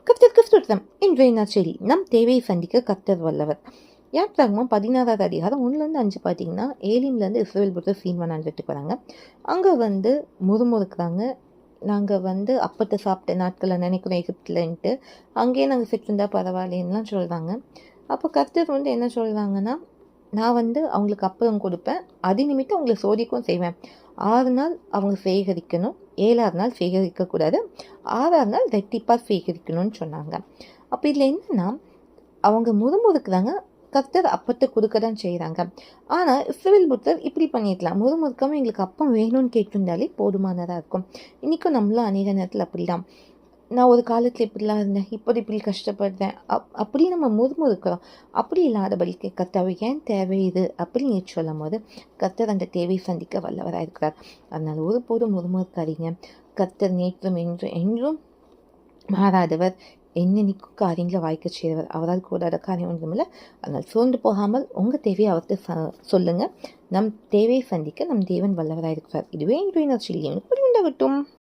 கர்த்தருக்கு ஸ்தோத்திரம். இன்றைய நற்செய்தி நம் தேவையை சந்திக்க கர்த்தர் வல்லவர். யாத்ராகமம் 16வது அதிகாரம் 1-5 பார்த்தீங்கன்னா, ஏலிம்லேருந்து இஸ்ரவேல் புத்திரர் சீன்வனான் வீட்டுக்கு வராங்க. அங்கே முறுமுறுக்கிறாங்க. நாங்கள் அப்பத்தை சாப்பிட்ட நாட்களை நினைக்கிறோம் எகிப்துலன்ட்டு. அங்கேயே நாங்கள் செத்துருந்தா பரவாயில்லைன்னுலாம் சொல்கிறாங்க. அப்போ கர்த்தர் என்ன சொல்கிறாங்கன்னா, நான் அவங்களுக்கு அப்பம் கொடுப்பேன், அது நிமித்தம் அவங்களை சோதிக்கவும் செய்வேன். 6 நாள் அவங்க சேகரிக்கணும், 7ஆவது நாள் சேகரிக்கக்கூடாது, 6ஆவது நாள் ரெட்டிப்பாக சேகரிக்கணும்னு சொன்னாங்க. அப்போ இதில் என்னென்னா, அவங்க முறுமுறுக்கிறாங்க, கர்த்தர் அப்பத்தை கொடுக்க தான் செய்கிறாங்க. ஆனால் இஸ்ரவேல் புத்தர் இப்படி பண்ணிடலாம், முறுமுறுக்காமல் எங்களுக்கு அப்பம் வேணும்னு கேட்டிருந்தாலே போதுமானதாக இருக்கும். இன்றைக்கும் நம்மளும் அநேக நேரத்தில் அப்படி தான், நான் ஒரு காலத்தில் இப்படிலாம் இருந்தேன், இப்படி கஷ்டப்படுறேன் அப்படி நம்ம முறுமுறுக்கிறோம். அப்படி இல்லாதபடிக்கு கர்த்தாவை ஏன் தேவை இது அப்படின்னு சொல்லும் போது கர்த்தர் அந்த தேவையை சந்திக்க வல்லவராக இருக்கிறார். அதனால் ஒருபோதும் முறுமுறுக்காதீங்க. கர்த்தர் நேற்றும் என்றும் மாறாதவர், என்னென்னைக்கும் காரியங்களை வாய்க்க செய்கிறவர், அவரால் கூடாத காரியம் ஒன்றுமில்லை. அதனால் சோர்ந்து போகாமல் உங்கள் தேவையை அவர்கிட்ட சொல்லுங்கள். நம் தேவையை சந்திக்க நம் தேவன் வல்லவராக இருக்கிறார். இதுவே இன்றைய நற்செய்தி. உண்டாகட்டும்.